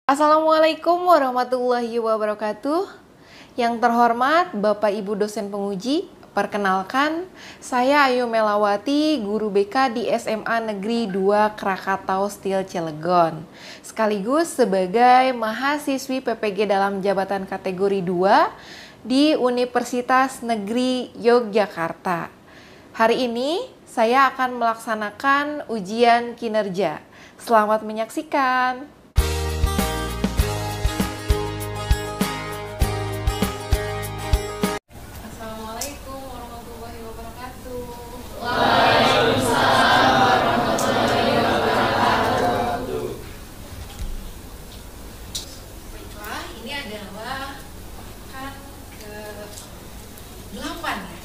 Assalamualaikum warahmatullahi wabarakatuh. Yang terhormat Bapak Ibu dosen penguji, perkenalkan saya Ayu Melawati, guru BK di SMA Negeri 2 Krakatau Steel Cilegon. Sekaligus sebagai mahasiswi PPG dalam jabatan kategori 2 di Universitas Negeri Yogyakarta. Hari ini saya akan melaksanakan ujian kinerja. Selamat menyaksikan. Assalamualaikum warahmatullahi wabarakatuh. Waalaikumsalam warahmatullahi wabarakatuh. Baiklah, ini adalah pekan ke-8 ya,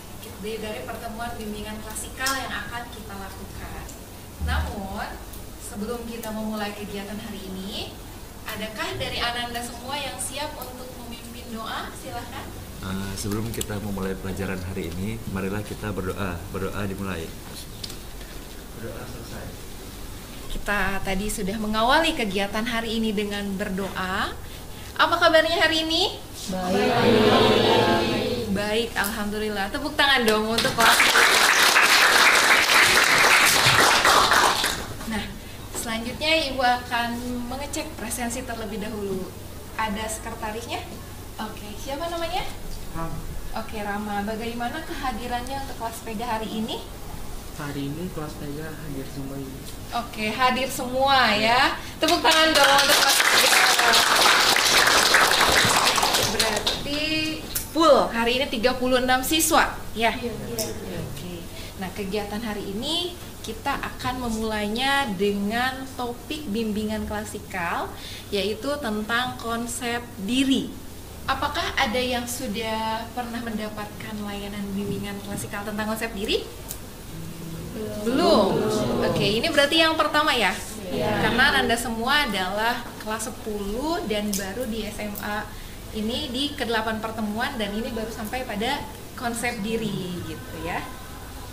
dari pertemuan bimbingan klasikal yang akan kita lakukan. Namun, sebelum kita memulai kegiatan hari ini, adakah dari Ananda semua yang siap untuk memimpin doa? Silahkan. Sebelum kita memulai pelajaran hari ini, marilah kita berdoa. Berdoa dimulai. Berdoa selesai. Kita tadi sudah mengawali kegiatan hari ini dengan berdoa. Apa kabarnya hari ini? Baik. Baik, alhamdulillah. Tepuk tangan dong untuk kelas. Nah, selanjutnya Ibu akan mengecek presensi terlebih dahulu. Ada sekretarisnya? Oke, siapa namanya? Oke, Rama. Bagaimana kehadirannya untuk kelas PEGA hari ini? Hari ini kelas PEGA hadir semua ini. Oke, hadir semua ya. Tepuk tangan dong untuk kelas PEGA. Berarti full hari ini 36 siswa ya? Iya. Oke. Nah, kegiatan hari ini kita akan memulainya dengan topik bimbingan klasikal, yaitu tentang konsep diri. Apakah ada yang sudah pernah mendapatkan layanan bimbingan klasikal tentang konsep diri? Belum. Oke, ini berarti yang pertama ya? Karena Anda semua adalah kelas 10 dan baru di SMA ini di ke-8 pertemuan, dan ini baru sampai pada konsep diri gitu ya.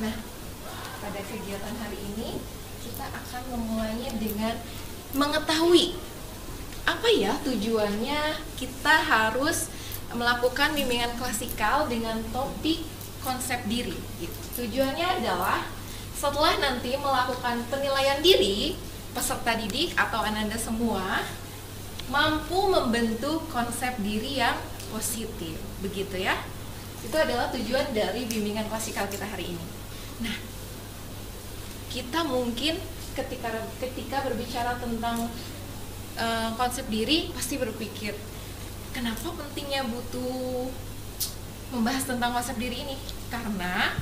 Nah, pada kegiatan hari ini kita akan memulainya dengan mengetahui apa ya tujuannya kita harus melakukan bimbingan klasikal dengan topik konsep diri gitu. Tujuannya adalah setelah nanti melakukan penilaian diri, peserta didik atau Ananda semua mampu membentuk konsep diri yang positif, begitu ya. Itu adalah tujuan dari bimbingan klasikal kita hari ini. Nah, kita mungkin ketika berbicara tentang konsep diri pasti berpikir, kenapa pentingnya butuh membahas tentang konsep diri ini? Karena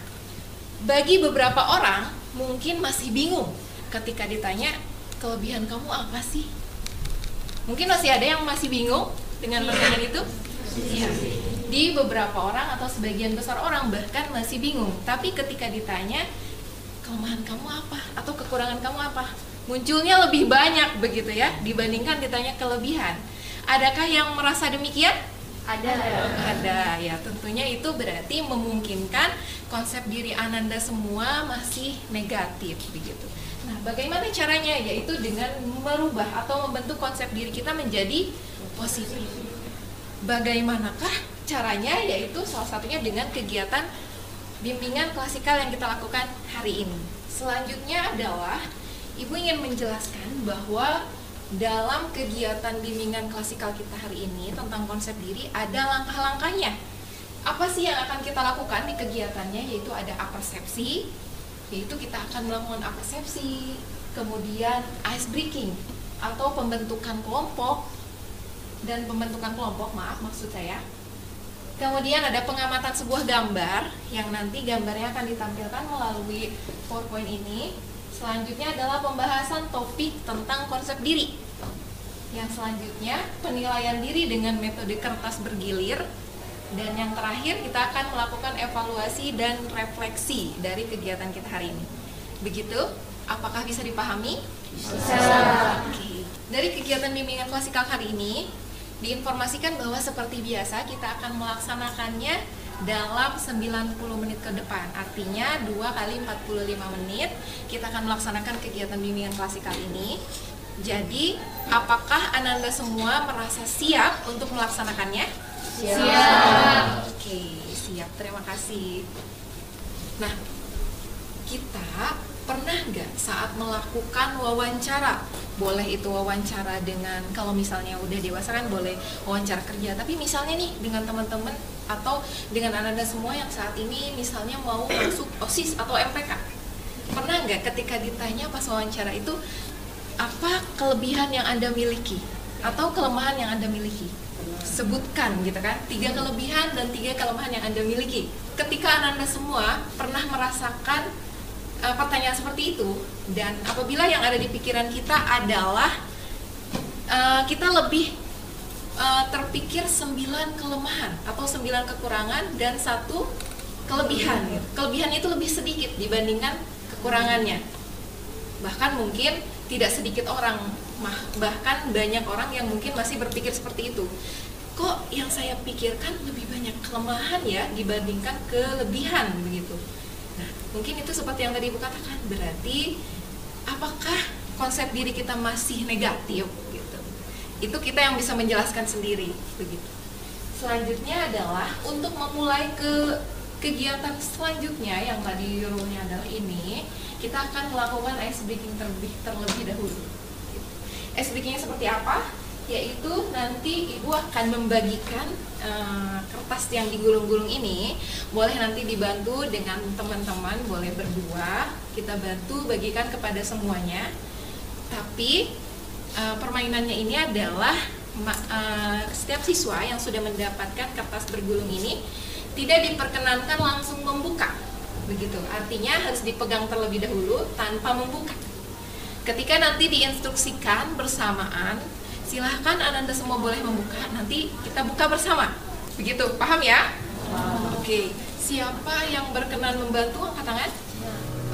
bagi beberapa orang mungkin masih bingung ketika ditanya, kelebihan kamu apa sih? Mungkin masih ada yang masih bingung dengan pertanyaan itu? Iya. Di beberapa orang atau sebagian besar orang bahkan masih bingung. Tapi ketika ditanya, kelemahan kamu apa? Atau kekurangan kamu apa? Munculnya lebih banyak begitu ya dibandingkan ditanya kelebihan. Adakah yang merasa demikian? Ada ya, tentunya itu berarti memungkinkan konsep diri Ananda semua masih negatif begitu. Nah, bagaimana caranya? Yaitu dengan merubah atau membentuk konsep diri kita menjadi positif. Bagaimanakah caranya? Yaitu salah satunya dengan kegiatan bimbingan klasikal yang kita lakukan hari ini. Selanjutnya adalah Ibu ingin menjelaskan bahwa dalam kegiatan bimbingan klasikal kita hari ini tentang konsep diri ada langkah-langkahnya. Apa sih yang akan kita lakukan di kegiatannya? Yaitu ada apersepsi, yaitu kita akan melakukan apersepsi, kemudian ice breaking atau pembentukan kelompok maksud saya. Kemudian ada pengamatan sebuah gambar yang nanti gambarnya akan ditampilkan melalui PowerPoint ini. Selanjutnya adalah pembahasan topik tentang konsep diri. Yang selanjutnya penilaian diri dengan metode kertas bergilir. Dan yang terakhir kita akan melakukan evaluasi dan refleksi dari kegiatan kita hari ini. Begitu? Apakah bisa dipahami? Bisa. Oke. Dari kegiatan bimbingan klasikal hari ini diinformasikan bahwa seperti biasa kita akan melaksanakannya dalam 90 menit ke depan. Artinya 2 kali 45 menit kita akan melaksanakan kegiatan bimbingan klasikal ini. Jadi, apakah Ananda semua merasa siap untuk melaksanakannya? Siap. Oke, siap. Terima kasih. Nah, kita pernah nggak saat melakukan wawancara, boleh itu wawancara dengan, kalau misalnya udah dewasa kan boleh wawancara kerja, tapi misalnya nih dengan teman-teman atau dengan Ananda semua yang saat ini misalnya mau masuk OSIS atau MPK, pernah nggak ketika ditanya pas wawancara itu, apa kelebihan yang Anda miliki atau kelemahan yang Anda miliki? Sebutkan gitu kan, 3 kelebihan dan 3 kelemahan yang Anda miliki. Ketika Ananda semua pernah merasakan pertanyaan seperti itu, dan apabila yang ada di pikiran kita adalah kita lebih terpikir 9 kelemahan atau 9 kekurangan dan 1 kelebihan. Kelebihan itu lebih sedikit dibandingkan kekurangannya. Bahkan mungkin tidak sedikit orang, bahkan banyak orang yang mungkin masih berpikir seperti itu. Kok yang saya pikirkan lebih banyak kelemahan ya dibandingkan kelebihan begitu. Nah, mungkin itu seperti yang tadi Ibu katakan, berarti apakah konsep diri kita masih negatif gitu. Itu kita yang bisa menjelaskan sendiri begitu. Selanjutnya adalah untuk memulai ke kegiatan selanjutnya yang tadi rule-nya adalah ini, kita akan melakukan ice breaking terlebih dahulu. Ice breaking-nya seperti apa? Yaitu nanti Ibu akan membagikan kertas yang digulung-gulung ini, boleh nanti dibantu dengan teman-teman, boleh berdua, kita bantu bagikan kepada semuanya. Tapi permainannya ini adalah setiap siswa yang sudah mendapatkan kertas bergulung ini tidak diperkenankan langsung membuka, begitu. Artinya harus dipegang terlebih dahulu tanpa membuka. Ketika nanti diinstruksikan bersamaan, silahkan Ananda semua boleh membuka, nanti kita buka bersama. Begitu, paham ya? Oke, siapa yang berkenan membantu angkat tangan?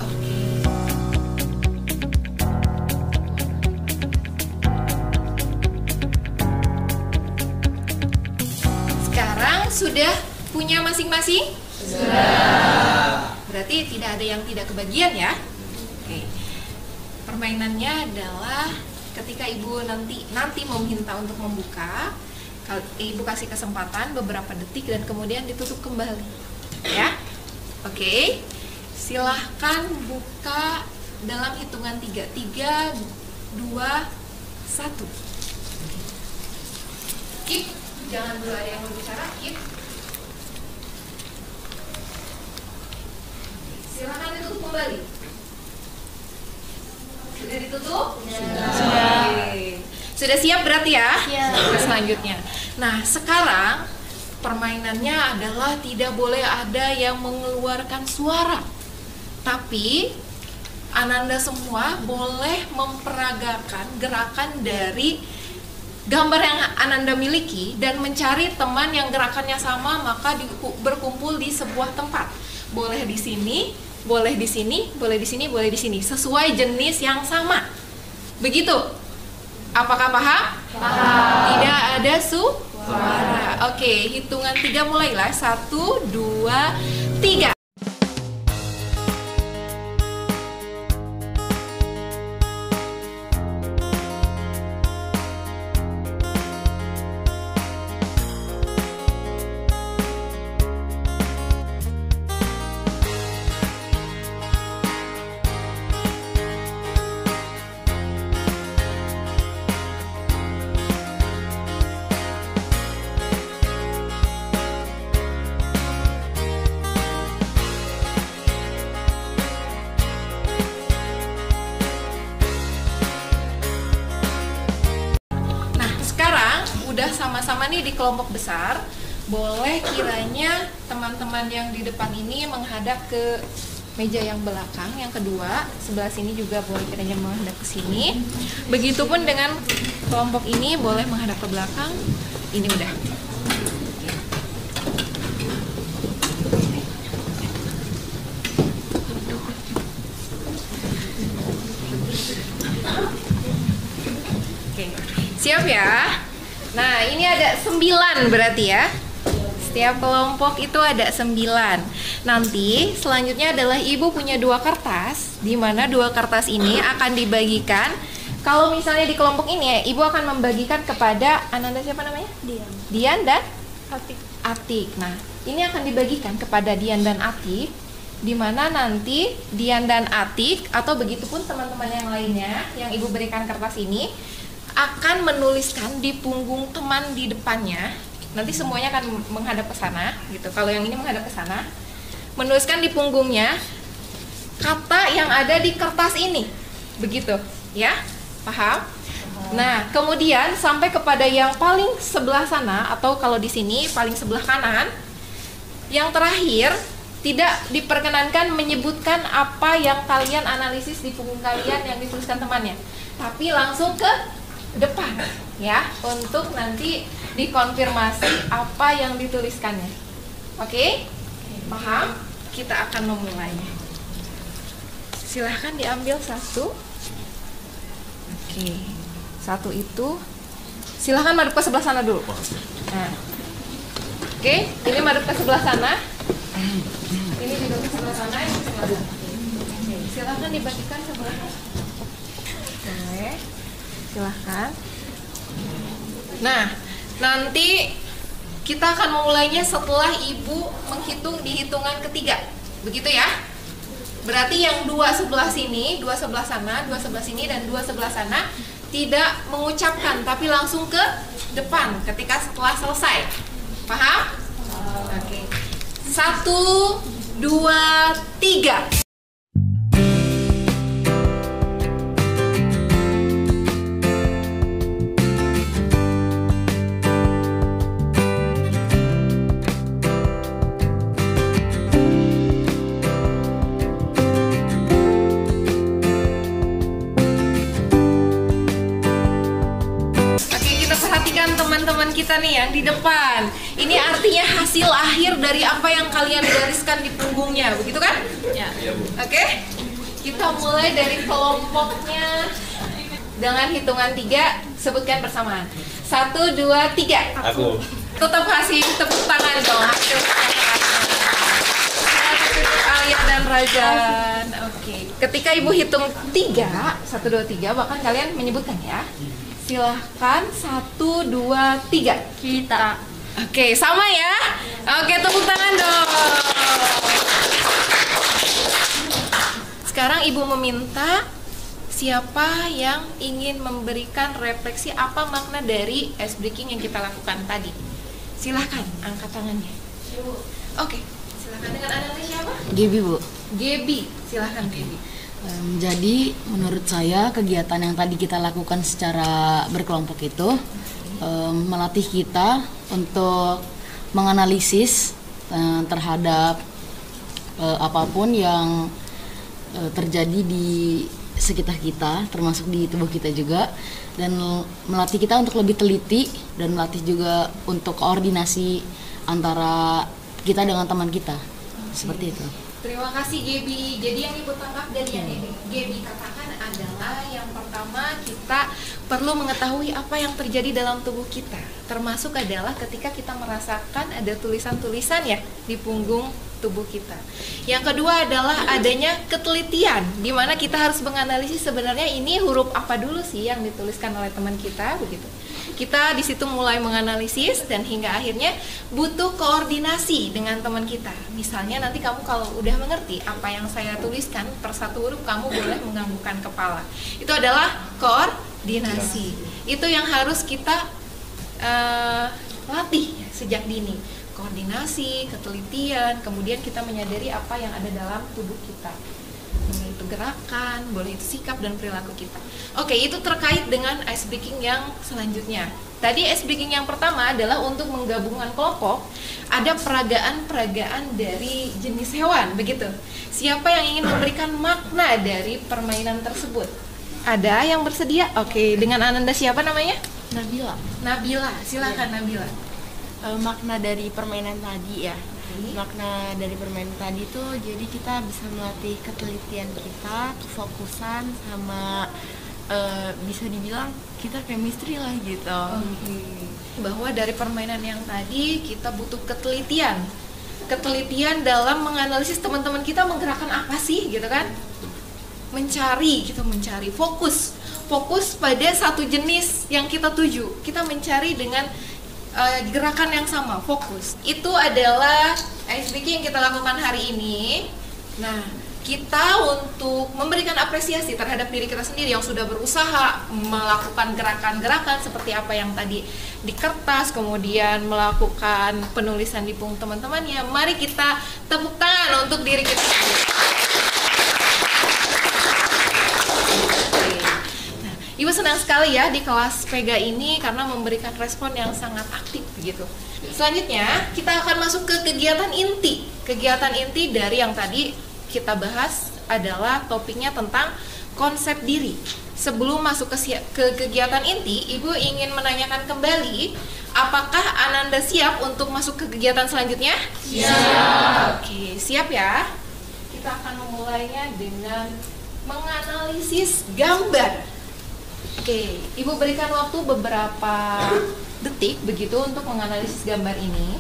Oke. Sekarang sudah punya masing-masing? Sudah. Berarti tidak ada yang tidak kebagian ya? Oke. Permainannya adalah ketika Ibu nanti meminta untuk membuka, kalau Ibu kasih kesempatan beberapa detik dan kemudian ditutup kembali, ya. Oke, silahkan buka dalam hitungan 3, 3, 2, 1. Keep, jangan dulu ada yang berbicara, keep. Silahkan ditutup kembali. Sudah ditutup? Sudah. Sudah siap berarti ya? Siap. Selanjutnya. Nah, sekarang permainannya adalah tidak boleh ada yang mengeluarkan suara. Tapi Ananda semua boleh memperagakan gerakan dari gambar yang Ananda miliki dan mencari teman yang gerakannya sama, maka berkumpul di sebuah tempat. Boleh di sini, boleh di sini, boleh di sini, boleh di sini, sesuai jenis yang sama. Begitu. Apakah paham? Paham. Tidak ada suara. Oke, hitungan 3 mulailah. 1, 2, 3. Udah sama-sama nih di kelompok besar, boleh kiranya teman-teman yang di depan ini menghadap ke meja yang belakang, yang kedua sebelah sini juga boleh kiranya menghadap ke sini. Begitupun dengan kelompok ini boleh menghadap ke belakang. Ini udah. Oke, siap ya? Nah, ini ada 9 berarti ya. Setiap kelompok itu ada 9. Nanti selanjutnya adalah Ibu punya 2 kertas, di mana 2 kertas ini akan dibagikan Kalau misalnya di kelompok ini ya, Ibu akan membagikan kepada Ananda siapa namanya? Dian dan Atik. Nah, ini akan dibagikan kepada Dian dan Atik, di mana nanti Dian dan Atik atau begitupun teman-teman yang lainnya yang Ibu berikan kertas ini akan menuliskan di punggung teman di depannya. Nanti semuanya akan menghadap ke sana gitu. Kalau yang ini menghadap ke sana, menuliskan di punggungnya kata yang ada di kertas ini. Begitu, ya? Paham? Nah, kemudian sampai kepada yang paling sebelah sana atau kalau di sini paling sebelah kanan. Yang terakhir, tidak diperkenankan menyebutkan apa yang kalian analisis di punggung kalian yang dituliskan temannya, tapi langsung ke depan ya, untuk nanti dikonfirmasi apa yang dituliskannya. Oke? Paham? Kita akan memulainya. Silahkan diambil satu. Oke, satu itu silahkan madep ke sebelah sana dulu. Nah. Oke, ini madep ke sebelah sana. Ini juga ke sebelah sana, ini ke sebelah sana. Oke, silahkan dibagikan sebelah. Oke, silahkan. Nah, nanti kita akan memulainya setelah Ibu menghitung di hitungan ketiga. Begitu ya? Berarti yang dua sebelah sini, dua sebelah sana, dua sebelah sini, dan dua sebelah sana tidak mengucapkan, tapi langsung ke depan ketika setelah selesai. Paham? Oke. 1, 2, 3. Teman-teman kita nih yang di depan, ini artinya hasil akhir dari apa yang kalian gariskan di punggungnya, begitu kan? Ya. Oke, kita mulai dari kelompoknya dengan hitungan 3, sebutkan bersamaan. 1, 2, 3. Aku. Tetap kasih tepuk tangan dong. Hasil Alia dan Rajan. Oke. Ketika Ibu hitung 3, 1, 2, 3, bahkan kalian menyebutkan ya. Silahkan 1, 2, 3. Kita. Oke, sama ya. Oke, tepuk tangan dong. Sekarang Ibu meminta siapa yang ingin memberikan refleksi apa makna dari ice breaking yang kita lakukan tadi. Silahkan angkat tangannya. Oke, silahkan dengan anak siapa? Gebi, Bu. Gebi, silahkan Gebi. Jadi menurut saya kegiatan yang tadi kita lakukan secara berkelompok itu melatih kita untuk menganalisis terhadap apapun yang terjadi di sekitar kita, termasuk di tubuh kita juga, dan melatih kita untuk lebih teliti dan melatih juga untuk koordinasi antara kita dengan teman kita. Seperti itu. Terima kasih Gebi. Jadi yang Ibu tangkap dari yang Gebi katakan adalah yang pertama, kita perlu mengetahui apa yang terjadi dalam tubuh kita. Termasuk adalah ketika kita merasakan ada tulisan-tulisan ya di punggung tubuh kita. Yang kedua adalah adanya ketelitian, di mana kita harus menganalisis sebenarnya ini huruf apa dulu sih yang dituliskan oleh teman kita, begitu. Kita di situ mulai menganalisis dan hingga akhirnya butuh koordinasi dengan teman kita. Misalnya nanti kamu kalau udah mengerti apa yang saya tuliskan per satu huruf, kamu boleh menganggukkan kepala. Itu adalah koordinasi. Itu yang harus kita latih ya, sejak dini. Koordinasi, ketelitian, kemudian kita menyadari apa yang ada dalam tubuh kita. Boleh itu gerakan, boleh itu sikap dan perilaku kita. Oke, itu terkait dengan ice breaking yang selanjutnya. Tadi ice breaking yang pertama adalah untuk menggabungkan kelompok. Ada peragaan-peragaan dari jenis hewan, begitu. Siapa yang ingin memberikan makna dari permainan tersebut? Ada yang bersedia? Oke, dengan Ananda siapa namanya? Nabila. Nabila, silakan Nabila. Makna dari permainan tadi ya. Makna dari permainan tadi tuh jadi kita bisa melatih ketelitian kita, kefokusan, sama bisa dibilang kita chemistry lah gitu. Bahwa dari permainan yang tadi kita butuh ketelitian. Ketelitian dalam menganalisis teman-teman kita menggerakkan apa sih gitu kan? Mencari fokus fokus pada satu jenis yang kita tuju. Kita mencari dengan gerakan yang sama, fokus. Itu adalah ice breaking yang kita lakukan hari ini. Nah, kita untuk memberikan apresiasi terhadap diri kita sendiri yang sudah berusaha melakukan gerakan-gerakan seperti apa yang tadi di kertas, kemudian melakukan penulisan di punggung teman-temannya. Mari kita tepuk tangan untuk diri kita sendiri. Nah, Ibu senang sekali ya di kelas Pega ini karena memberikan respon yang sangat aktif begitu. Selanjutnya kita akan masuk ke kegiatan inti. Kegiatan inti dari yang tadi kita bahas adalah topiknya tentang konsep diri. Sebelum masuk ke kegiatan inti, Ibu ingin menanyakan kembali, apakah Ananda siap untuk masuk ke kegiatan selanjutnya? Siap. Oke, siap ya. Kita akan memulainya dengan menganalisis gambar. Oke, Ibu berikan waktu beberapa detik begitu untuk menganalisis gambar ini.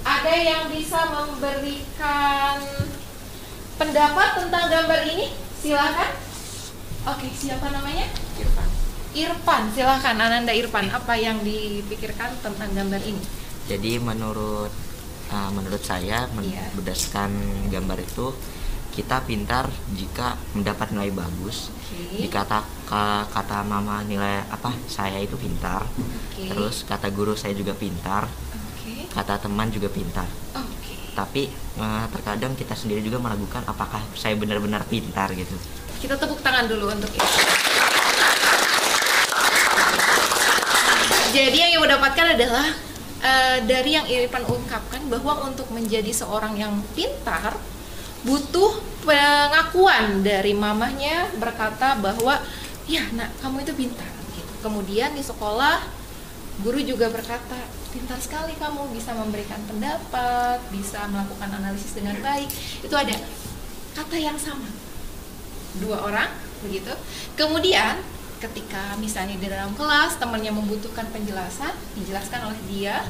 Ada yang bisa memberikan pendapat tentang gambar ini? Silakan. Oke, siapa namanya? Irfan. Irfan, silakan Ananda Irfan. Apa yang dipikirkan tentang gambar ini? Jadi menurut saya berdasarkan gambar itu kita pintar jika mendapat nilai bagus. Jika kata mama nilai saya itu pintar. Terus kata guru saya juga pintar. Kata teman juga pintar. Tapi terkadang kita sendiri juga meragukan apakah saya benar-benar pintar gitu. Kita tepuk tangan dulu untuk itu. Jadi yang Ibu dapatkan adalah dari yang Irfan ungkapkan bahwa untuk menjadi seorang yang pintar butuh pengakuan dari mamahnya berkata bahwa ya nak, kamu itu pintar gitu. Kemudian di sekolah guru juga berkata, pintar sekali kamu, bisa memberikan pendapat, bisa melakukan analisis dengan baik. Itu ada kata yang sama, dua orang begitu. Kemudian ketika misalnya di dalam kelas temannya membutuhkan penjelasan, dijelaskan oleh dia,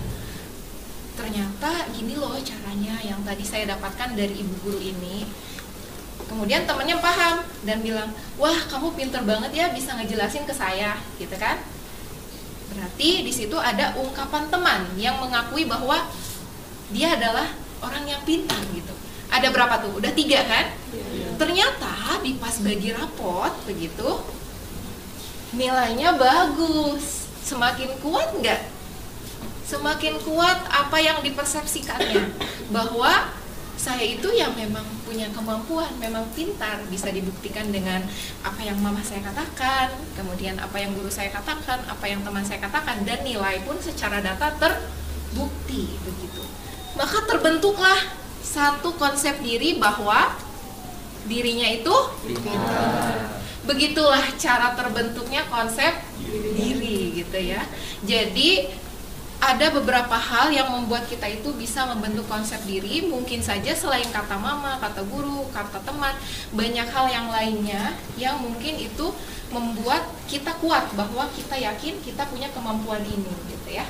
ternyata gini loh caranya yang tadi saya dapatkan dari ibu guru ini. Kemudian temannya paham dan bilang, wah kamu pintar banget ya bisa ngejelasin ke saya, gitu kan. Berarti di situ ada ungkapan teman yang mengakui bahwa dia adalah orang yang pintar gitu. Ada berapa tuh? Udah 3 kan? Ternyata di pas bagi rapot begitu nilainya bagus. Semakin kuat nggak? Semakin kuat apa yang dipersepsikannya bahwa saya itu yang memang punya kemampuan, memang pintar, bisa dibuktikan dengan apa yang mama saya katakan, kemudian apa yang guru saya katakan, apa yang teman saya katakan, dan nilai pun secara data terbukti begitu. Maka terbentuklah satu konsep diri bahwa dirinya itu pintar. Begitulah cara terbentuknya konsep diri gitu ya. Jadi ada beberapa hal yang membuat kita itu bisa membentuk konsep diri. Mungkin saja selain kata mama, kata guru, kata teman, banyak hal yang lainnya yang mungkin itu membuat kita kuat bahwa kita yakin kita punya kemampuan ini gitu ya.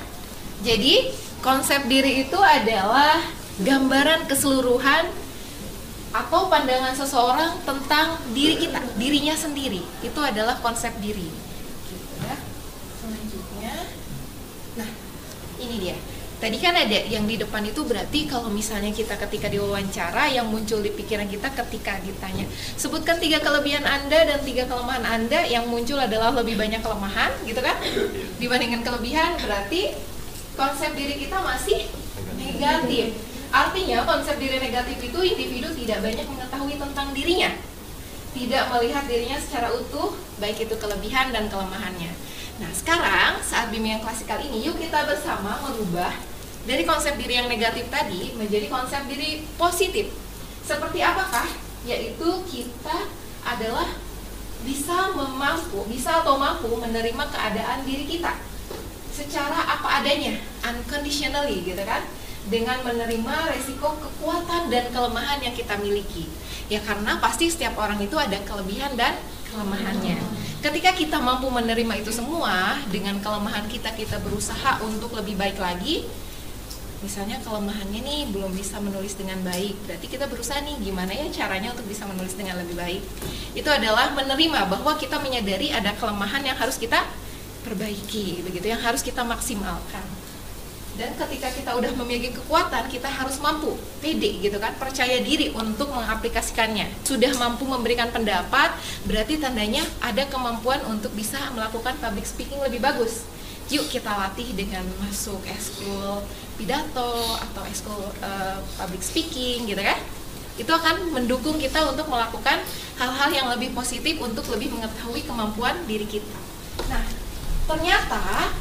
Jadi konsep diri itu adalah gambaran keseluruhan atau pandangan seseorang tentang diri kita, dirinya sendiri. Itu adalah konsep diri gitu ya. Selanjutnya, nah ini dia. Tadi kan ada yang di depan itu berarti kalau misalnya kita ketika diwawancara yang muncul di pikiran kita ketika ditanya, sebutkan 3 kelebihan Anda dan 3 kelemahan Anda, yang muncul adalah lebih banyak kelemahan gitu kan dibandingkan kelebihan, berarti konsep diri kita masih negatif. Artinya konsep diri negatif itu individu tidak banyak mengetahui tentang dirinya, tidak melihat dirinya secara utuh, baik itu kelebihan dan kelemahannya. Nah sekarang saat bimbingan klasikal ini, yuk kita bersama merubah dari konsep diri yang negatif tadi menjadi konsep diri positif. Seperti apakah? Yaitu kita adalah bisa atau mampu menerima keadaan diri kita secara apa adanya, unconditionally gitu kan, dengan menerima resiko kekuatan dan kelemahan yang kita miliki. Ya karena pasti setiap orang itu ada kelebihan dan kelemahannya. Ketika kita mampu menerima itu semua, dengan kelemahan kita berusaha untuk lebih baik lagi, Misalnya kelemahannya nih belum bisa menulis dengan baik, berarti kita berusaha nih gimana ya caranya untuk bisa menulis dengan lebih baik. Itu adalah menerima bahwa kita menyadari ada kelemahan yang harus kita perbaiki, begitu, yang harus kita maksimalkan. Dan ketika kita udah memiliki kekuatan, kita harus mampu, pede gitu kan, percaya diri untuk mengaplikasikannya. Sudah mampu memberikan pendapat, berarti tandanya ada kemampuan untuk bisa melakukan public speaking lebih bagus. Yuk kita latih dengan masuk eskul pidato atau eskul public speaking gitu kan. Itu akan mendukung kita untuk melakukan hal-hal yang lebih positif untuk lebih mengetahui kemampuan diri kita. Nah, ternyata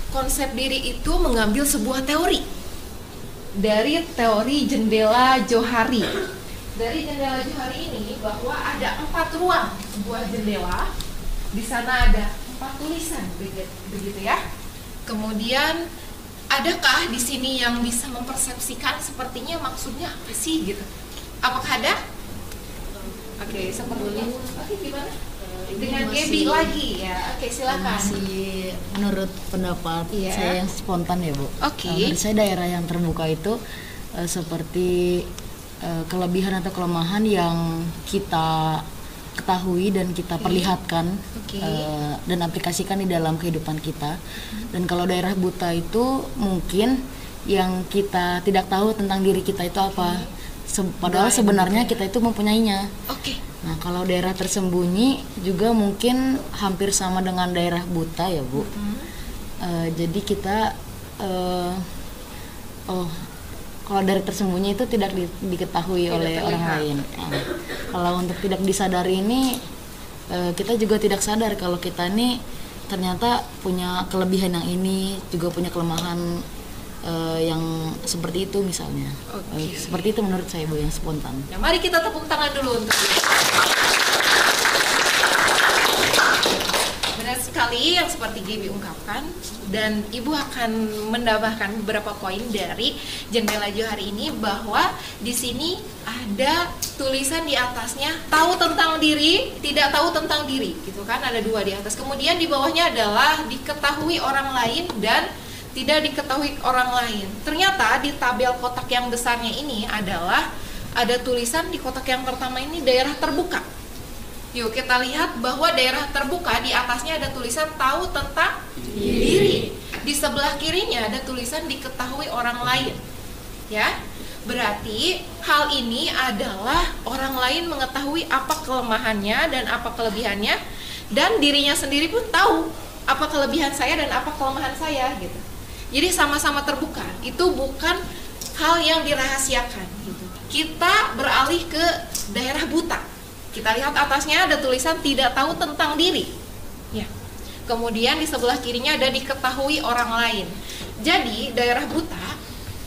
konsep diri itu mengambil sebuah teori dari teori jendela Johari. Dari jendela Johari ini bahwa ada 4 ruang sebuah jendela. Di sana ada 4 tulisan, begitu ya. Kemudian adakah di sini yang bisa mempersepsikan sepertinya maksudnya apa sih gitu? Apakah ada? Oke, sepertinya. Oke, gimana? Dengan Gaby lagi ya. Oke, silakan. Masih menurut pendapat saya yang spontan ya, Bu. Oke. Menurut saya daerah yang terbuka itu seperti kelebihan atau kelemahan yang kita ketahui dan kita perlihatkan dan aplikasikan di dalam kehidupan kita. Dan kalau daerah buta itu mungkin yang kita tidak tahu tentang diri kita itu apa. Padahal sebenarnya kita itu mempunyainya. Nah, kalau daerah tersembunyi juga mungkin hampir sama dengan daerah buta ya, Bu. Jadi kita kalau daerah tersembunyi itu tidak diketahui oleh orang lain. Nah, kalau untuk tidak disadari ini kita juga tidak sadar kalau kita ini ternyata punya kelebihan yang ini, juga punya kelemahan yang seperti itu misalnya. Seperti itu menurut saya, Bu, yang spontan. Nah, mari kita tepuk tangan dulu untuk dia. Benar sekali yang seperti Gaby ungkapkan, dan Ibu akan menambahkan beberapa poin dari jendela Johari ini, bahwa di sini ada tulisan di atasnya tahu tentang diri, tidak tahu tentang diri, gitu kan, ada 2 di atas. Kemudian di bawahnya adalah diketahui orang lain dan tidak diketahui orang lain. Ternyata di tabel kotak yang besarnya ini adalah ada tulisan di kotak yang pertama ini daerah terbuka. Yuk kita lihat bahwa daerah terbuka di atasnya ada tulisan tahu tentang diri. Di sebelah kirinya ada tulisan diketahui orang lain. Ya, berarti hal ini adalah orang lain mengetahui apa kelemahannya dan apa kelebihannya, dan dirinya sendiri pun tahu apa kelebihan saya dan apa kelemahan saya gitu. Jadi sama-sama terbuka. Itu bukan hal yang dirahasiakan gitu. Kita beralih ke daerah buta. Kita lihat atasnya ada tulisan tidak tahu tentang diri. Ya. Kemudian di sebelah kirinya ada diketahui orang lain. Jadi daerah buta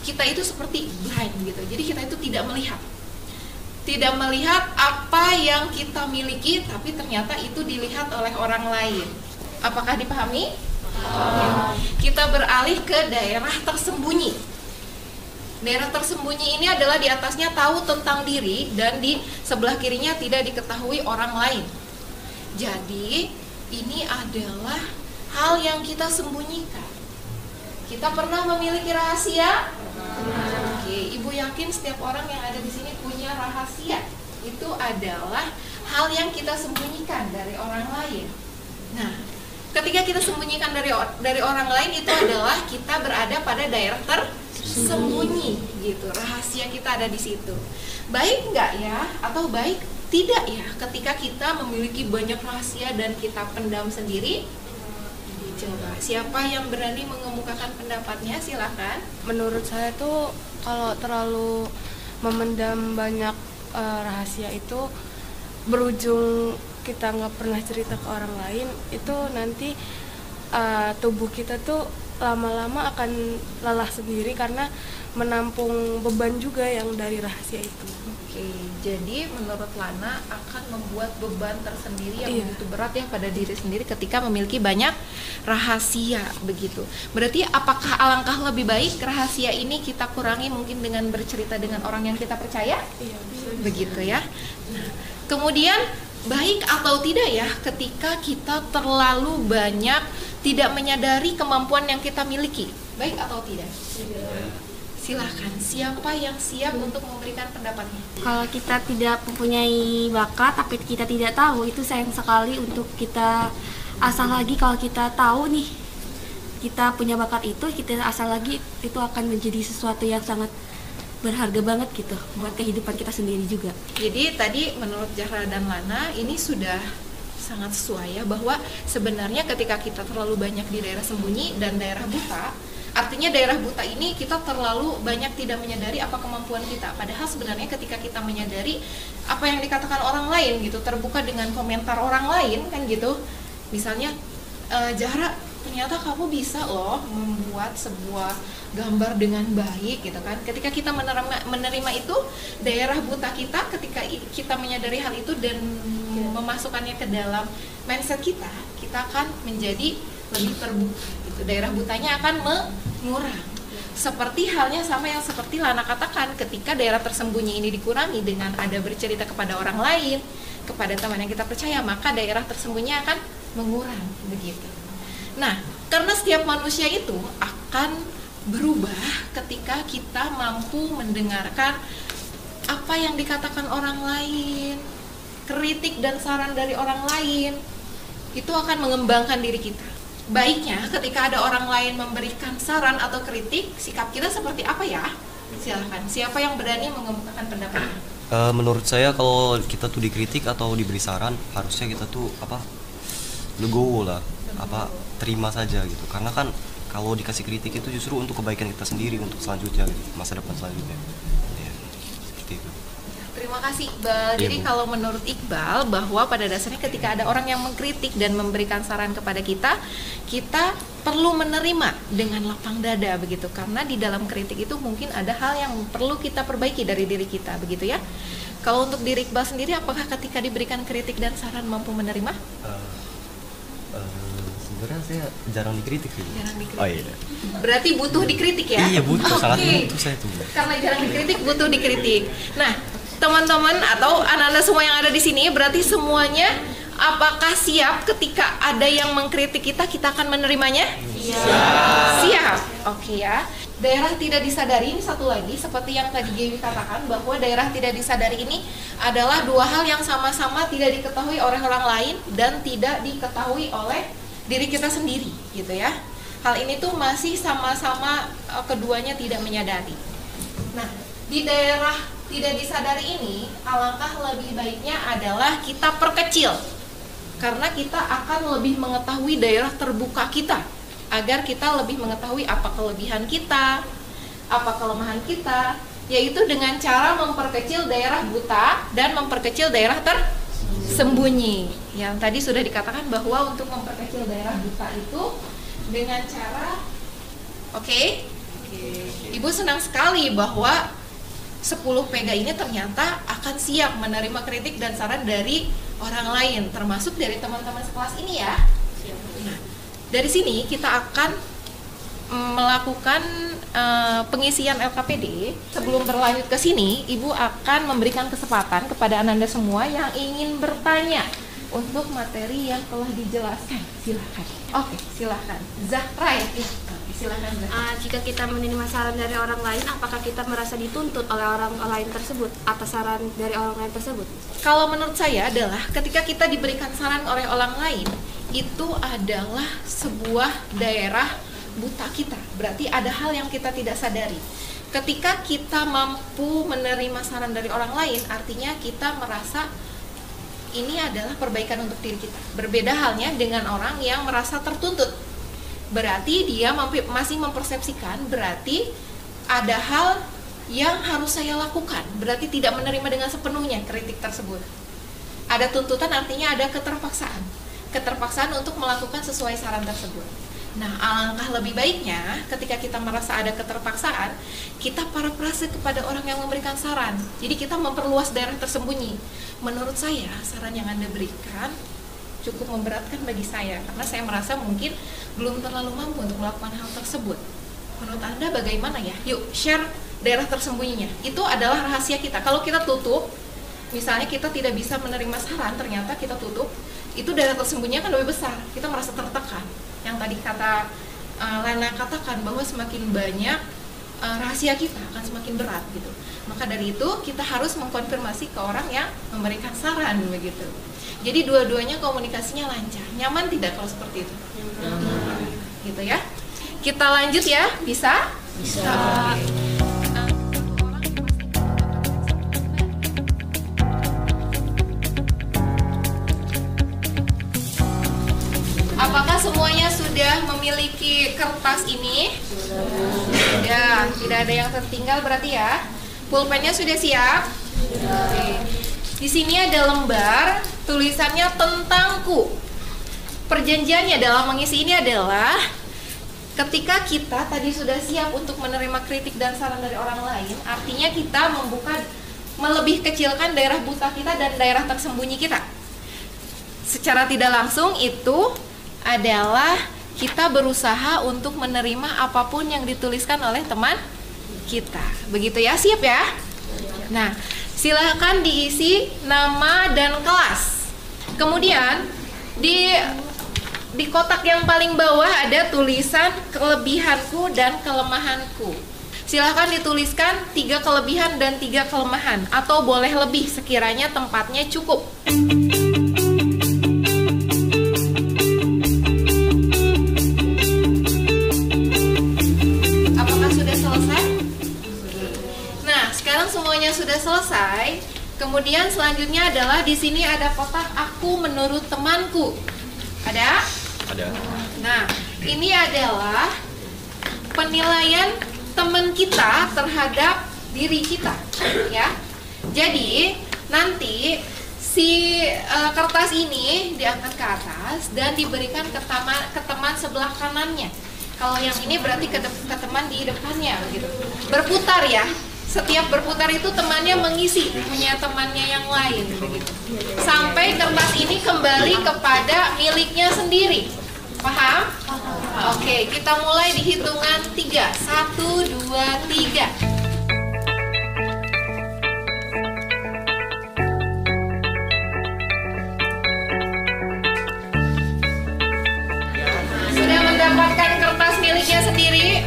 kita itu seperti blind gitu. Jadi kita itu tidak melihat. Tidak melihat apa yang kita miliki, tapi ternyata itu dilihat oleh orang lain. Apakah dipahami? Kita beralih ke daerah tersembunyi. Daerah tersembunyi ini adalah di atasnya tahu tentang diri dan di sebelah kirinya tidak diketahui orang lain. Jadi ini adalah hal yang kita sembunyikan. Kita pernah memiliki rahasia? Oke, Ibu yakin setiap orang yang ada di sini punya rahasia. Itu adalah hal yang kita sembunyikan dari orang lain. Nah, ketika kita sembunyikan dari orang lain, itu adalah kita berada pada daerah tersembunyi gitu. Rahasia kita ada di situ. Baik nggak ya, atau baik tidak ya ketika kita memiliki banyak rahasia dan kita pendam sendiri? Coba siapa yang berani mengemukakan pendapatnya, silakan. Menurut saya tuh kalau terlalu memendam banyak rahasia itu berujung kita nggak pernah cerita ke orang lain, itu nanti tubuh kita tuh lama-lama akan lelah sendiri karena menampung beban juga yang dari rahasia itu. Oke, jadi menurut Lana akan membuat beban tersendiri yang begitu berat ya pada diri sendiri ketika memiliki banyak rahasia begitu. Berarti apakah alangkah lebih baik rahasia ini kita kurangi mungkin dengan bercerita dengan orang yang kita percaya? Iya, bisa. Begitu ya. Nah, kemudian baik atau tidak ya ketika kita terlalu banyak tidak menyadari kemampuan yang kita miliki. Baik atau tidak? Silahkan, siapa yang siap untuk memberikan pendapatnya? Kalau kita tidak mempunyai bakat tapi kita tidak tahu, itu sayang sekali untuk kita asal lagi. Kalau kita tahu nih kita punya bakat itu, kita asal lagi, itu akan menjadi sesuatu yang sangat berharga banget gitu buat kehidupan kita sendiri juga. Jadi tadi menurut Zahra dan Lana ini sudah sangat sesuai ya, bahwa sebenarnya ketika kita terlalu banyak di daerah sembunyi dan daerah buta, artinya daerah buta ini kita terlalu banyak tidak menyadari apa kemampuan kita. Padahal sebenarnya ketika kita menyadari apa yang dikatakan orang lain gitu, terbuka dengan komentar orang lain kan gitu. Misalnya, Zahra, ternyata kamu bisa loh membuat sebuah gambar dengan baik gitu kan. Ketika kita menerima itu, daerah buta kita, ketika kita menyadari hal itu dan memasukkannya ke dalam mindset kita, kita akan menjadi lebih terbuka gitu. Daerah butanya akan mengurang. Seperti halnya sama yang seperti Lana katakan, ketika daerah tersembunyi ini dikurangi dengan ada bercerita kepada orang lain, kepada teman yang kita percaya, maka daerah tersembunyi akan mengurang begitu. Nah, karena setiap manusia itu akan berubah ketika kita mampu mendengarkan apa yang dikatakan orang lain, kritik dan saran dari orang lain, itu akan mengembangkan diri kita. Baiknya ketika ada orang lain memberikan saran atau kritik, sikap kita seperti apa ya? Silahkan, siapa yang berani mengemukakan pendapatnya? Menurut saya kalau kita tuh dikritik atau diberi saran, harusnya kita tuh legowo lah, terima saja gitu. Karena kan kalau dikasih kritik itu justru untuk kebaikan kita sendiri, untuk selanjutnya gitu, masa depan selanjutnya. Ya, seperti itu. Terima kasih Iqbal. Jadi kalau menurut Iqbal, bahwa pada dasarnya ketika ada orang yang mengkritik dan memberikan saran kepada kita, kita perlu menerima dengan lapang dada begitu. Karena di dalam kritik itu mungkin ada hal yang perlu kita perbaiki dari diri kita begitu ya. Kalau untuk diri Iqbal sendiri, apakah ketika diberikan kritik dan saran mampu menerima? Sebenarnya saya jarang dikritik gitu. Jarang dikritik. Oh iya. Berarti butuh dikritik ya? Iya butuh, sangat Okay. butuh saya tuh. Karena jarang dikritik, butuh dikritik. Nah, teman-teman atau anak-anak semua yang ada di sini, berarti semuanya apakah siap ketika ada yang mengkritik kita akan menerimanya? Siap. Oke ya. Daerah tidak disadari ini satu lagi, seperti yang tadi Dewi katakan, bahwa daerah tidak disadari ini adalah dua hal yang sama-sama tidak diketahui oleh orang lain dan tidak diketahui oleh diri kita sendiri gitu ya. Hal ini tuh masih sama-sama keduanya tidak menyadari. Nah, di daerah tidak disadari ini, alangkah lebih baiknya adalah kita perkecil, karena kita akan lebih mengetahui daerah terbuka kita, agar kita lebih mengetahui apa kelebihan kita, apa kelemahan kita, yaitu dengan cara memperkecil daerah buta dan memperkecil daerah tersembunyi. Yang tadi sudah dikatakan bahwa untuk memperkecil daerah buta itu dengan cara Ibu senang sekali bahwa 10 pega ini ternyata akan siap menerima kritik dan saran dari orang lain, termasuk dari teman-teman sekelas ini ya. Nah, dari sini kita akan melakukan pengisian LKPD. Sebelum berlanjut ke sini, Ibu akan memberikan kesempatan kepada Anda semua yang ingin bertanya untuk materi yang telah dijelaskan. Silakan. Oke, silakan. Zahra ya. Silakan Zahra. Jika kita menerima saran dari orang lain, apakah kita merasa dituntut oleh orang lain tersebut atas saran dari orang lain tersebut? Kalau menurut saya adalah ketika kita diberikan saran oleh orang lain, itu adalah sebuah daerah buta kita. Berarti ada hal yang kita tidak sadari. Ketika kita mampu menerima saran dari orang lain, artinya kita merasa ini adalah perbaikan untuk diri kita. Berbeda halnya dengan orang yang merasa tertuntut. Berarti dia masih mempersepsikan, berarti ada hal yang harus saya lakukan. Berarti tidak menerima dengan sepenuhnya kritik tersebut. Ada tuntutan, artinya ada keterpaksaan. Keterpaksaan untuk melakukan sesuai saran tersebut. Nah, alangkah lebih baiknya ketika kita merasa ada keterpaksaan, kita parafrase kepada orang yang memberikan saran. Jadi kita memperluas daerah tersembunyi. Menurut saya, saran yang Anda berikan cukup memberatkan bagi saya, karena saya merasa mungkin belum terlalu mampu untuk melakukan hal tersebut. Menurut Anda bagaimana ya? Yuk, share daerah tersembunyinya. Itu adalah rahasia kita. Kalau kita tutup, misalnya kita tidak bisa menerima saran, ternyata kita tutup, itu daerah tersembunyinya kan lebih besar. Kita merasa tertekan. Yang tadi kata Lana katakan bahwa semakin banyak rahasia kita akan semakin berat gitu. Maka dari itu kita harus mengkonfirmasi ke orang yang memberikan saran begitu. Jadi dua-duanya komunikasinya lancar. Nyaman tidak kalau seperti itu? Gitu ya. Kita lanjut ya, bisa? Bisa. Apakah semuanya sudah memiliki kertas ini? Sudah, tidak ada yang tertinggal berarti ya. Pulpennya sudah siap? Oke. Di sini ada lembar, tulisannya tentangku. Perjanjiannya dalam mengisi ini adalah ketika kita tadi sudah siap untuk menerima kritik dan saran dari orang lain, artinya kita melebih kecilkan daerah buta kita dan daerah tersembunyi kita. Secara tidak langsung itu adalah kita berusaha untuk menerima apapun yang dituliskan oleh teman kita. Begitu ya, siap ya? Nah, silakan diisi nama dan kelas. Kemudian di kotak yang paling bawah ada tulisan kelebihanku dan kelemahanku. Silakan dituliskan 3 kelebihan dan 3 kelemahan, atau boleh lebih sekiranya tempatnya cukup. Semuanya sudah selesai. Kemudian selanjutnya adalah di sini ada kotak aku menurut temanku. Ada? Ada. Nah, ini adalah penilaian teman kita terhadap diri kita, ya. Jadi nanti si kertas ini diangkat ke atas dan diberikan ke teman sebelah kanannya. Kalau yang ini berarti ke teman di depannya, gitu. Berputar ya. Setiap berputar itu temannya mengisi punya temannya yang lain begitu. Sampai kertas ini kembali kepada miliknya sendiri. Paham? Oke, kita mulai di hitungan 3. 1, 2, 3. Sudah mendapatkan kertas miliknya sendiri?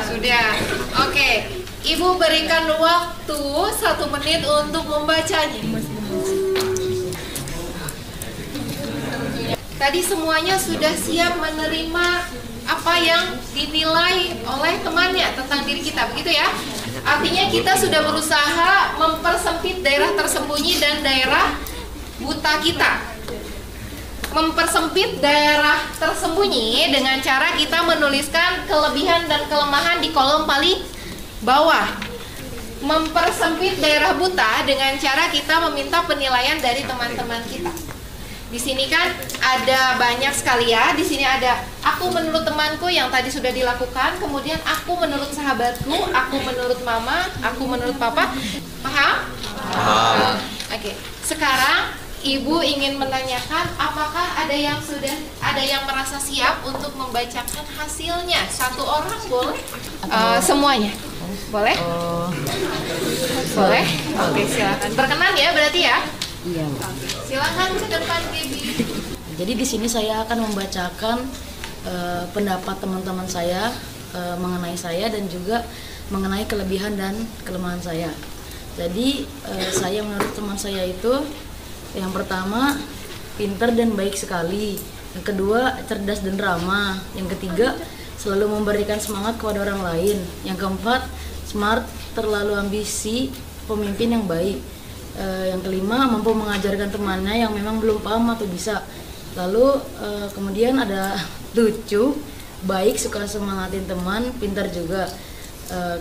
Sudah. Oke. Ibu berikan waktu 1 menit untuk membacanya. Tadi semuanya sudah siap menerima apa yang dinilai oleh temannya tentang diri kita, begitu ya? Artinya kita sudah berusaha mempersempit daerah tersembunyi dan daerah buta kita. Mempersempit daerah tersembunyi dengan cara kita menuliskan kelebihan dan kelemahan di kolom paling bawah. Mempersempit daerah buta dengan cara kita meminta penilaian dari teman-teman kita. Di sini kan ada banyak sekali ya. Di sini ada aku menurut temanku yang tadi sudah dilakukan, kemudian aku menurut sahabatku, aku menurut mama, aku menurut papa. Paham? Paham. Oke. Sekarang Ibu ingin menanyakan apakah ada yang merasa siap untuk membacakan hasilnya? 1 orang boleh? Semuanya? Boleh? Boleh? Oke, silakan. Berkenan ya berarti ya? Iya. Silakan ke depan, Gaby. Jadi di sini saya akan membacakan pendapat teman-teman saya mengenai saya dan juga mengenai kelebihan dan kelemahan saya. Jadi saya menurut teman saya itu yang pertama pintar dan baik sekali, yang kedua cerdas dan ramah, yang ketiga selalu memberikan semangat kepada orang lain, yang keempat smart, terlalu ambisi, pemimpin yang baik, yang kelima mampu mengajarkan temannya yang memang belum paham atau bisa, lalu kemudian ada lucu, baik, suka semangatin teman, pintar juga,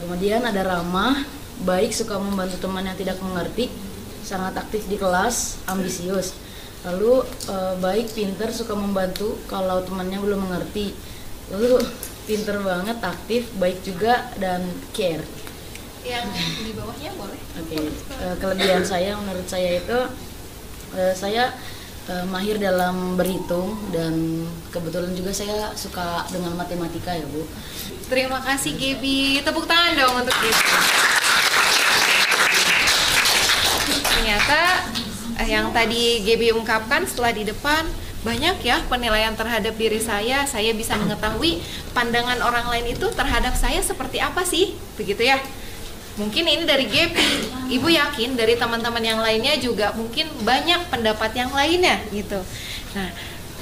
kemudian ada ramah, baik, suka membantu teman yang tidak mengerti, sangat aktif di kelas, ambisius. Lalu baik, pinter, suka membantu kalau temannya belum mengerti. Lalu pinter banget, aktif, baik juga, dan care. Yang di bawahnya boleh? Oke. Kelebihan saya menurut saya itu saya mahir dalam berhitung dan kebetulan juga saya suka dengan matematika ya Bu. Terima kasih Gaby. Tepuk tangan dong untuk Gaby. Ternyata yang tadi Gaby ungkapkan setelah di depan banyak ya penilaian terhadap diri saya bisa mengetahui pandangan orang lain itu terhadap saya seperti apa sih, begitu ya. Mungkin ini dari Gepi, Ibu yakin dari teman-teman yang lainnya juga mungkin banyak pendapat yang lainnya gitu. Nah,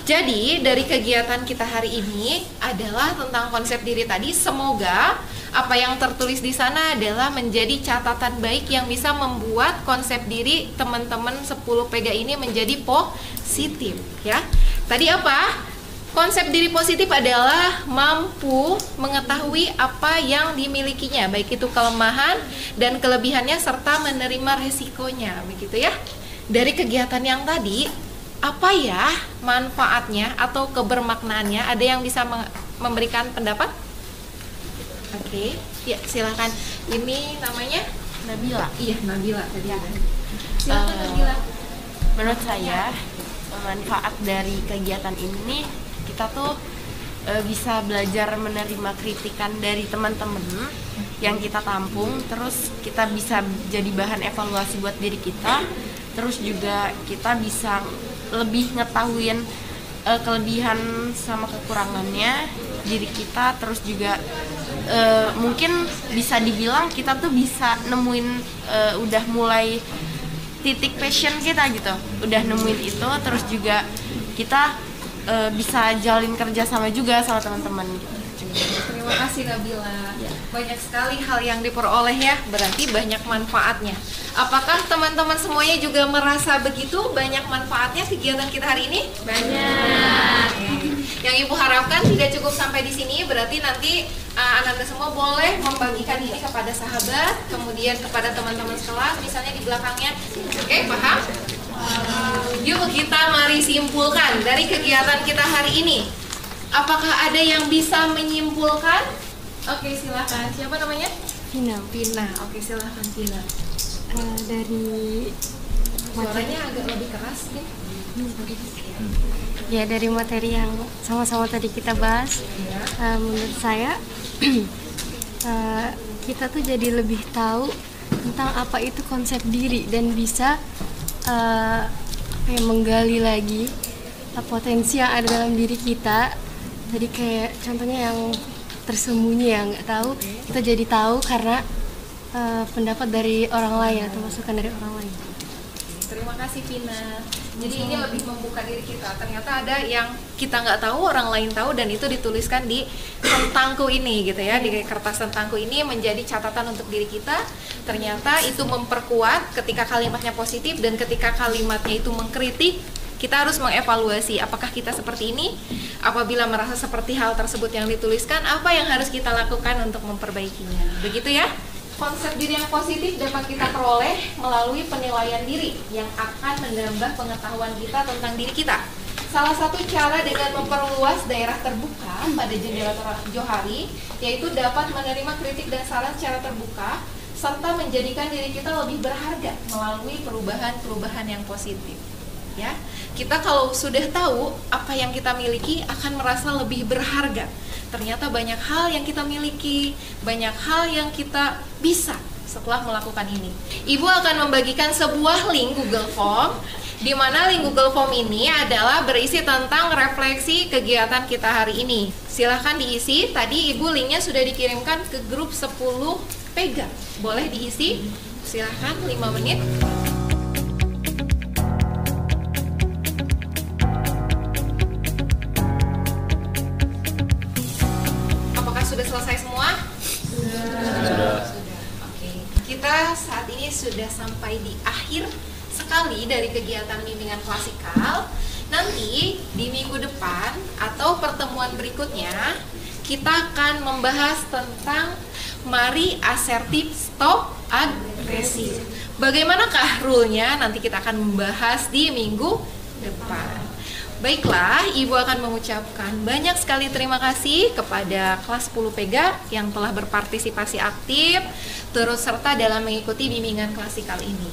jadi dari kegiatan kita hari ini adalah tentang konsep diri tadi. Semoga apa yang tertulis di sana adalah menjadi catatan baik yang bisa membuat konsep diri teman-teman 10 PEGA ini menjadi positif ya. Tadi apa? Konsep diri positif adalah mampu mengetahui apa yang dimilikinya, baik itu kelemahan dan kelebihannya serta menerima resikonya, begitu ya. Dari kegiatan yang tadi, apa ya manfaatnya atau kebermaknaannya? Ada yang bisa memberikan pendapat? Oke, ya silakan. Ini namanya Nabila. Iya, Nabila tadi. Silakan Nabila. Menurut saya manfaat dari kegiatan ini kita tuh bisa belajar menerima kritikan dari teman-teman yang kita tampung, terus kita bisa jadi bahan evaluasi buat diri kita, terus juga kita bisa lebih ngetahuin kelebihan sama kekurangannya diri kita, terus juga mungkin bisa dibilang kita tuh bisa nemuin udah mulai titik passion kita gitu, udah nemuin itu, terus juga kita bisa jalin kerja sama juga sama teman-teman gitu. Terima kasih Nabila. Banyak sekali hal yang diperoleh ya, berarti banyak manfaatnya. Apakah teman-teman semuanya juga merasa begitu banyak manfaatnya kegiatan kita hari ini? Banyak. Yang Ibu harapkan tidak cukup sampai di sini, berarti nanti Anda semua boleh membagikan ini kepada sahabat, kemudian kepada teman-teman sekelas, misalnya di belakangnya. Oke, paham? Yuk kita mari simpulkan dari kegiatan kita hari ini. Apakah ada yang bisa menyimpulkan? Oke, silakan. Siapa namanya? Vina. Vina. Oke, silakan Vina. Dari Suaranya agak lebih keras nih. ya dari materi yang sama-sama tadi kita bahas, menurut saya kita tuh jadi lebih tahu tentang apa itu konsep diri dan bisa menggali lagi potensi yang ada dalam diri kita. Jadi kayak contohnya yang tersembunyi yang nggak tahu, kita jadi tahu karena pendapat dari orang lain atau masukan dari orang lain. Terima kasih Vina. Jadi ini lebih membuka diri kita. Ternyata ada yang kita nggak tahu, orang lain tahu, dan itu dituliskan di tentangku ini gitu ya, di kertas tentangku ini menjadi catatan untuk diri kita. Ternyata itu memperkuat ketika kalimatnya positif dan ketika kalimatnya itu mengkritik. Kita harus mengevaluasi apakah kita seperti ini. Apabila merasa seperti hal tersebut yang dituliskan, apa yang harus kita lakukan untuk memperbaikinya. Begitu ya. Konsep diri yang positif dapat kita peroleh melalui penilaian diri yang akan menambah pengetahuan kita tentang diri kita. Salah satu cara dengan memperluas daerah terbuka pada jendela Johari yaitu dapat menerima kritik dan saran secara terbuka serta menjadikan diri kita lebih berharga melalui perubahan-perubahan yang positif. Ya, kita kalau sudah tahu apa yang kita miliki akan merasa lebih berharga. Ternyata banyak hal yang kita miliki, banyak hal yang kita bisa setelah melakukan ini. Ibu akan membagikan sebuah link Google Form, di mana link Google Form ini adalah berisi tentang refleksi kegiatan kita hari ini. Silahkan diisi. Tadi Ibu linknya sudah dikirimkan ke grup 10 PEGA. Boleh diisi. Silahkan 5 menit. Sudah selesai semua? Sudah. Oke. Kita saat ini sudah sampai di akhir sekali dari kegiatan bimbingan klasikal. Nanti di minggu depan atau pertemuan berikutnya kita akan membahas tentang mari asertif stop agresif. Bagaimanakah rule-nya? Nanti kita akan membahas di minggu depan. Baiklah, Ibu akan mengucapkan banyak sekali terima kasih kepada kelas 10 PEGA yang telah berpartisipasi aktif terus serta dalam mengikuti bimbingan klasikal ini.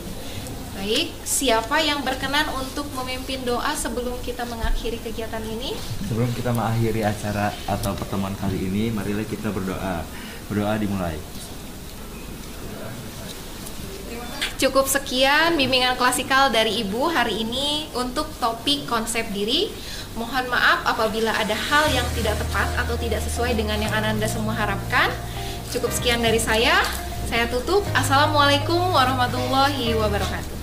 Baik, siapa yang berkenan untuk memimpin doa sebelum kita mengakhiri kegiatan ini? Sebelum kita mengakhiri acara atau pertemuan kali ini, marilah kita berdoa. Berdoa dimulai. Cukup sekian bimbingan klasikal dari Ibu hari ini untuk topik konsep diri. Mohon maaf apabila ada hal yang tidak tepat atau tidak sesuai dengan yang Anda semua harapkan. Cukup sekian dari saya tutup. Assalamualaikum warahmatullahi wabarakatuh.